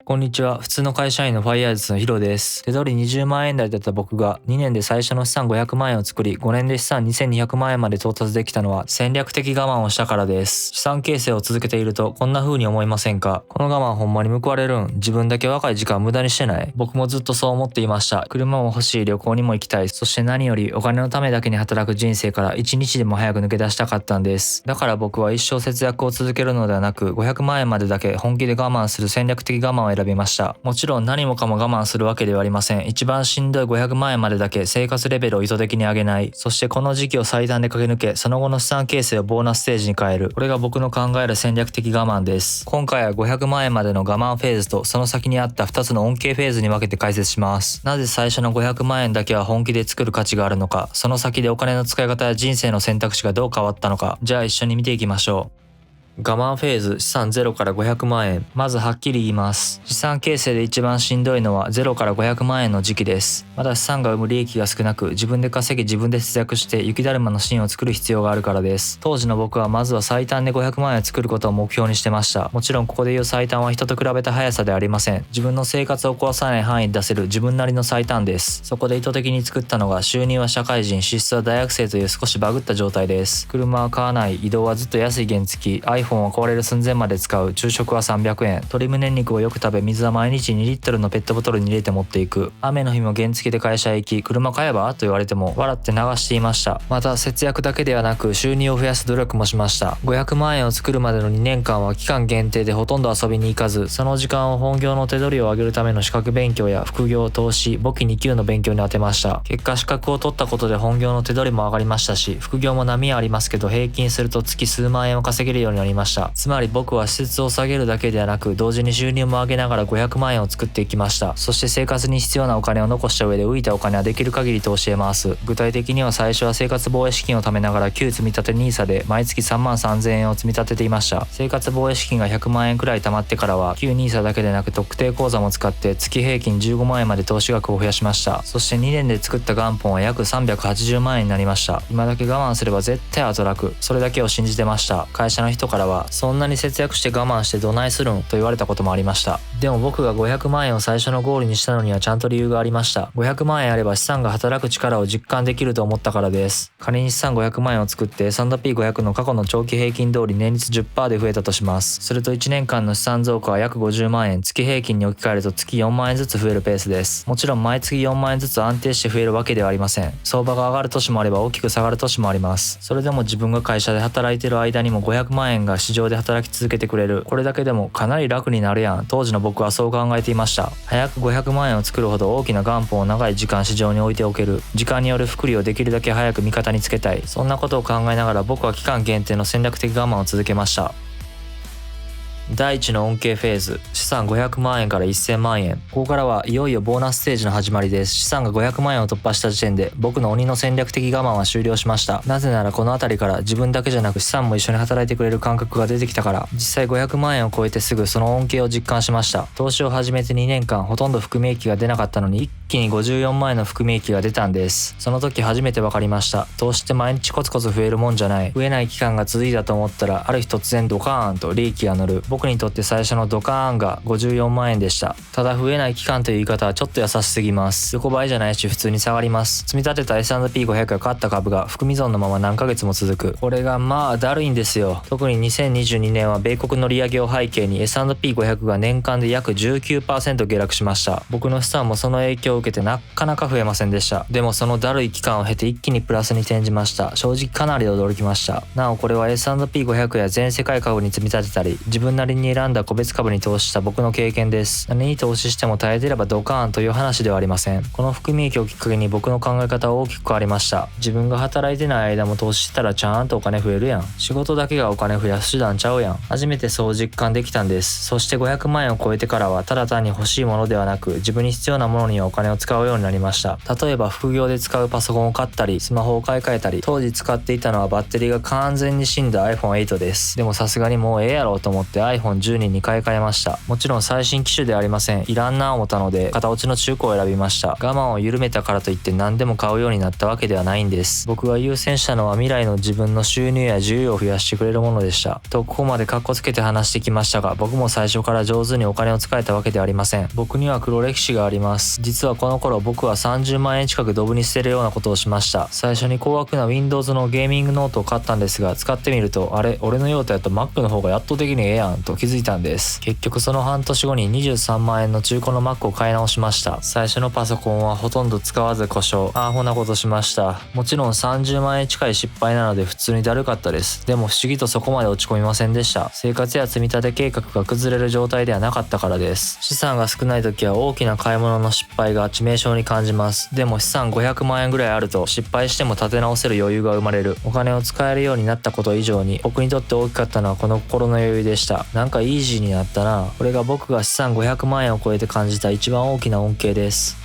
こんにちは。普通の会社員のファイヤーズのヒロです。手取り20万円台だった僕が2年で最初の資産500万円を作り、5年で資産2200万円まで到達できたのは戦略的我慢をしたからです。資産形成を続けているとこんな風に思いませんか？この我慢ほんまに報われるん？自分だけ若い時間無駄にしてない？僕もずっとそう思っていました。車も欲しい、旅行にも行きたい。そして何よりお金のためだけに働く人生から1日でも早く抜け出したかったんです。だから僕は一生節約を続けるのではなく、500万円までだけ本気で我慢する戦略的我慢を選びました。もちろん何もかも我慢するわけではありません。一番しんどい500万円までだけ生活レベルを意図的に上げない。そしてこの時期を最短で駆け抜け、その後の資産形成をボーナスステージに変える。これが僕の考える戦略的我慢です。今回は500万円までの我慢フェーズとその先にあった2つの恩恵フェーズに分けて解説します。なぜ最初の500万円だけは本気で作る価値があるのか、その先でお金の使い方や人生の選択肢がどう変わったのか、じゃあ一緒に見ていきましょう。我慢フェーズ、資産0から500万円。まずはっきり言います。資産形成で一番しんどいのは0から500万円の時期です。まだ資産が生む利益が少なく、自分で稼ぎ自分で節約して雪だるまのシーンを作る必要があるからです。当時の僕はまずは最短で500万円を作ることを目標にしてました。もちろんここで言う最短は人と比べた速さではありません。自分の生活を壊さない範囲で出せる自分なりの最短です。そこで意図的に作ったのが収入は社会人、支出は大学生という少しバグった状態です。車は買わない、移動はずっと安い原付、iPhone は壊れる寸前まで使う、昼食は300円、鶏胸肉をよく食べ、水は毎日2リットルのペットボトルに入れて持っていく。雨の日も原付で会社へ行き、車買えばと言われても笑って流していました。また節約だけではなく収入を増やす努力もしました。500万円を作るまでの2年間は期間限定でほとんど遊びに行かず、その時間を本業の手取りを上げるための資格勉強や副業、投資、簿記2級の勉強に充てました。結果資格を取ったことで本業の手取りも上がりましたし、副業も波ありますけど平均すると月数万円を稼げるようになりました。つまり僕は支出を下げるだけではなく、同時に収入も上げながら500万円を作っていきました。そして生活に必要なお金を残した上で浮いたお金はできる限り投資へ回す。具体的には最初は生活防衛資金を貯めながら旧積立 NISA で毎月3万3000円を積み立てていました。生活防衛資金が100万円くらい貯まってからは旧 NISA だけでなく特定口座も使って月平均15万円まで投資額を増やしました。そして2年で作った元本は約380万円になりました。今だけ我慢すれば絶対後楽、それだけを信じてました。会社の人からはそんなに節約して我慢してどないするんと言われたこともありました。でも僕が500万円を最初のゴールにしたのにはちゃんと理由がありました。500万円あれば資産が働く力を実感できると思ったからです。仮に資産500万円を作って S&P500 の過去の長期平均通り年率 10% で増えたとします。すると1年間の資産増加は約50万円、月平均に置き換えると月4万円ずつ増えるペースです。もちろん毎月4万円ずつ安定して増えるわけではありません。相場が上がる年もあれば大きく下がる年もあります。それでも自分が会社で働いている間にも500万円が市場で働き続けてくれる。これだけでもかなり楽になるやん。当時の僕はそう考えていました。早く500万円を作るほど大きな元本を長い時間市場に置いておける。時間による複利をできるだけ早く味方につけたい。そんなことを考えながら僕は期間限定の戦略的我慢を続けました。第1の恩恵フェーズ、資産500万円から1000万円。ここからはいよいよボーナスステージの始まりです。資産が500万円を突破した時点で僕の鬼の戦略的我慢は終了しました。なぜならこの辺りから自分だけじゃなく資産も一緒に働いてくれる感覚が出てきたから。実際500万円を超えてすぐその恩恵を実感しました。投資を始めて2年間ほとんど含み益が出なかったのに一気に54万円の含み益が出たんです。その時初めて分かりました。投資って毎日コツコツ増えるもんじゃない。増えない期間が続いたと思ったらある日突然ドカーンと利益が乗る。僕にとって最初のドカーンが54万円でした。ただ増えない期間という言い方はちょっと優しすぎます。横ばいじゃないし普通に下がります。積み立てた S&P500 が買った株が含み損のまま何ヶ月も続く。これがまあだるいんですよ。特に2022年は米国の利上げを背景に S&P500 が年間で約 19% 下落しました。僕の資産もその影響を受けてなかなか増えませんでした。でもそのだるい期間を経て一気にプラスに転じました。正直かなり驚きました。なおこれは S&P500 や全世界株に積み立てたり自分なりに選んだ個別株に投資した僕の経験です。何に投資しても耐えてればドカーンという話ではありません。この含み益をきっかけに僕の考え方は大きく変わりました。自分が働いてない間も投資したらちゃんとお金増えるやん。仕事だけがお金増やす手段ちゃうやん。初めてそう実感できたんです。そして500万円を超えてからはただ単に欲しいものではなく自分に必要なものにはお金金を使うようになりました。例えば副業で使うパソコンを買ったり、スマホを買い替えたり、当時使っていたのはバッテリーが完全に死んだ iPhone8 です。でもさすがにもうええやろうと思って iPhone12 に買い替えました。もちろん最新機種でありません。いらんな思ったので型落ちの中古を選びました。我慢を緩めたからといって何でも買うようになったわけではないんです。僕が優先したのは未来の自分の収入や自由を増やしてくれるものでした。とここまでカッコつけて話してきましたが、僕も最初から上手にお金を使えたわけではありません。僕には黒歴史があります。実はこの頃僕は30万円近くドブに捨てるようなことをしました。最初に高額な Windows のゲーミングノートを買ったんですが、使ってみるとあれ俺の用途やと Mac の方が圧倒的にええやんと気づいたんです。結局その半年後に23万円の中古の Mac を買い直しました。最初のパソコンはほとんど使わず故障。アホなことしました。もちろん30万円近い失敗なので普通にだるかったです。でも不思議とそこまで落ち込みませんでした。生活や積み立て計画が崩れる状態ではなかったからです。資産が少ない時は大きな買い物の失敗が致命傷に感じます。でも資産500万円ぐらいあると失敗しても立て直せる余裕が生まれる。お金を使えるようになったこと以上に僕にとって大きかったのはこの心の余裕でした。なんかイージーになったな。これが僕が資産500万円を超えて感じた一番大きな恩恵です。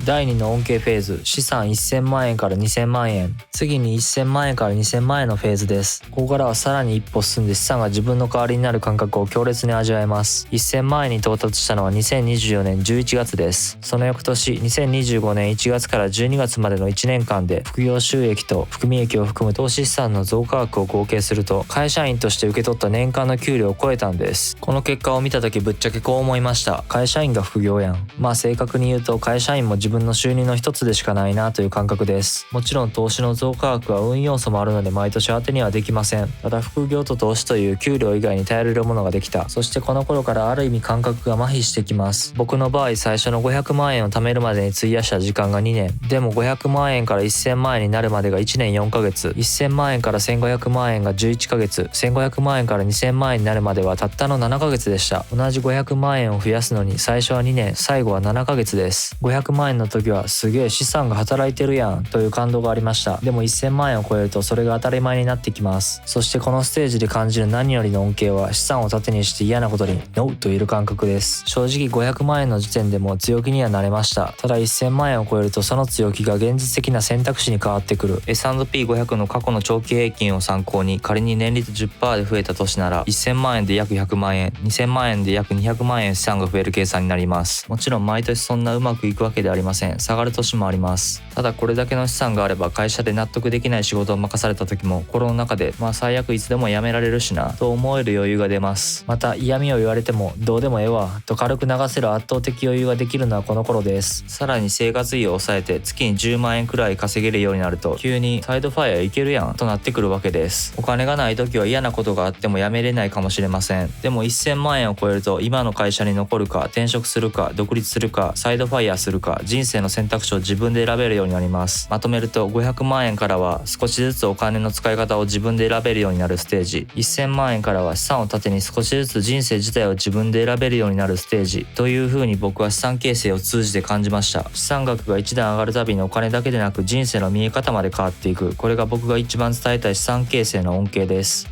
第2の恩恵フェーズ、資産1000万円から2000万円。次に1000万円から2000万円のフェーズです。ここからはさらに一歩進んで資産が自分の代わりになる感覚を強烈に味わえます。1000万円に到達したのは2024年11月です。その翌年、2025年1月から12月までの1年間で副業収益と含み益を含む投資資産の増加額を合計すると、会社員として受け取った年間の給料を超えたんです。この結果を見た時ぶっちゃけこう思いました。会社員が副業やん。まあ正確に言うと会社員も自分の収入の一つでしかないなという感覚です。もちろん投資の増加額は運要素もあるので毎年当てにはできません。ただ副業と投資という給料以外に頼れるものができた。そしてこの頃からある意味感覚が麻痺してきます。僕の場合最初の500万円を貯めるまでに費やした時間が2年。でも500万円から1000万円になるまでが1年4ヶ月。1000万円から1500万円が11ヶ月。1500万円から2000万円になるまではたったの7ヶ月でした。同じ500万円を増やすのに最初は2年、最後は7ヶ月です。500万円の時はすげえ資産が働いてるやんという感動がありました。でも1000万円を超えるとそれが当たり前になってきます。そしてこのステージで感じる何よりの恩恵は資産を盾にして嫌なことにノーと言える感覚です。正直500万円の時点でも強気にはなれました。ただ1000万円を超えるとその強気が現実的な選択肢に変わってくる。 S&P500 の過去の長期平均を参考に仮に年率 10% で増えた年なら1000万円で約100万円、2000万円で約200万円資産が増える計算になります。もちろん毎年そんなうまくいくわけではありません。下がる年もあります。ただこれだけの資産があれば会社で納得できない仕事を任された時も心の中で最悪いつでも辞められるしなと思える余裕が出ます。また嫌味を言われてもどうでもええわと軽く流せる圧倒的余裕ができるのはこの頃です。さらに生活費を抑えて月に10万円くらい稼げるようになると急にサイドファイアいけるやんとなってくるわけです。お金がない時は嫌なことがあっても辞めれないかもしれません。でも1000万円を超えると今の会社に残るか転職するか独立するかサイドファイアするか人生の選択肢を自分で選べるようになります。まとめると500万円からは少しずつお金の使い方を自分で選べるようになるステージ、1000万円からは資産を盾に少しずつ人生自体を自分で選べるようになるステージという風に僕は資産形成を通じて感じました。資産額が一段上がるたびにお金だけでなく人生の見え方まで変わっていく。これが僕が一番伝えたい資産形成の恩恵です。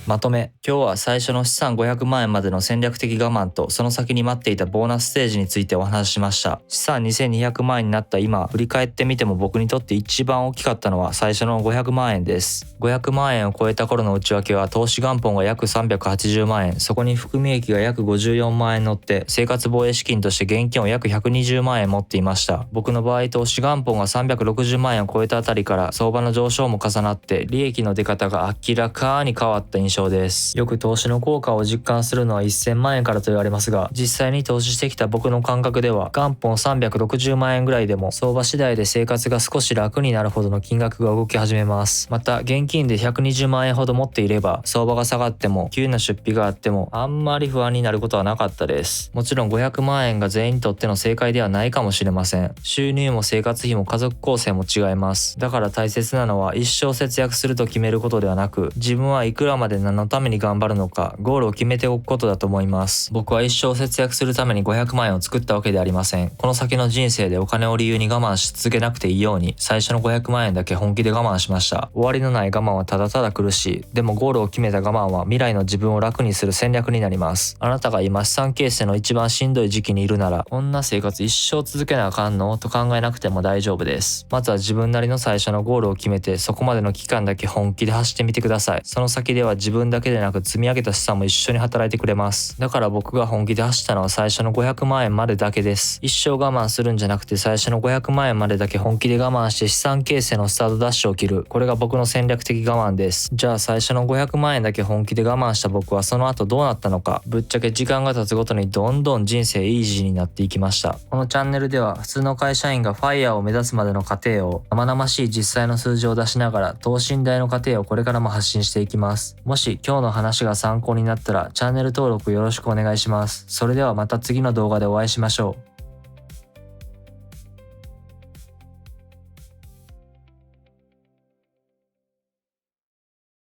まとめ、今日は最初の資産500万円までの戦略的我慢とその先に待っていたボーナスステージについてお話ししました。資産2200万円になった今、振り返ってみても僕にとって一番大きかったのは最初の500万円です。500万円を超えた頃の内訳は投資元本が約380万円、そこに含み益が約54万円乗って生活防衛資金として現金を約120万円持っていました。僕の場合投資元本が360万円を超えたあたりから相場の上昇も重なって利益の出方が明らかに変わった印象です。よく投資の効果を実感するのは1000万円からと言われますが、実際に投資してきた僕の感覚では元本360万円ぐらいでも相場次第で生活が少し楽になるほどの金額が動き始めます。また現金で120万円ほど持っていれば相場が下がっても急な出費があってもあんまり不安になることはなかったです。もちろん500万円が全員にとっての正解ではないかもしれません。収入も生活費も家族構成も違います。だから大切なのは一生節約すると決めることではなく、自分はいくらまで何のために頑張るのか、ゴールを決めておくことだと思います。僕は一生節約するために500万円を作ったわけでありません。この先の人生でお金を理由に我慢し続けなくていいように、最初の500万円だけ本気で我慢しました。終わりのない我慢はただただ苦しい。でもゴールを決めた我慢は未来の自分を楽にする戦略になります。あなたが今資産形成の一番しんどい時期にいるなら、こんな生活一生続けなあかんのと考えなくても大丈夫です。まずは自分なりの最初のゴールを決めて、そこまでの期間だけ本気で走ってみてください。その先では自分だけでなく積み上げた資産も一緒に働いてくれます。だから僕が本気で走ったのは最初の500万円までだけです。一生我慢するんじゃなくて、最初の500万円までだけ本気で我慢して資産形成のスタートダッシュを切る。これが僕の戦略的我慢です。じゃあ最初の500万円だけ本気で我慢した僕はその後どうなったのか。ぶっちゃけ時間が経つごとにどんどん人生イージーになっていきました。このチャンネルでは普通の会社員がファイヤーを目指すまでの過程を、生々しい実際の数字を出しながら等身大の過程をこれからも発信していきます。もし今日の話が参考になったらチャンネル登録よろしくお願いします。それではまた次の動画でお会いしましょう。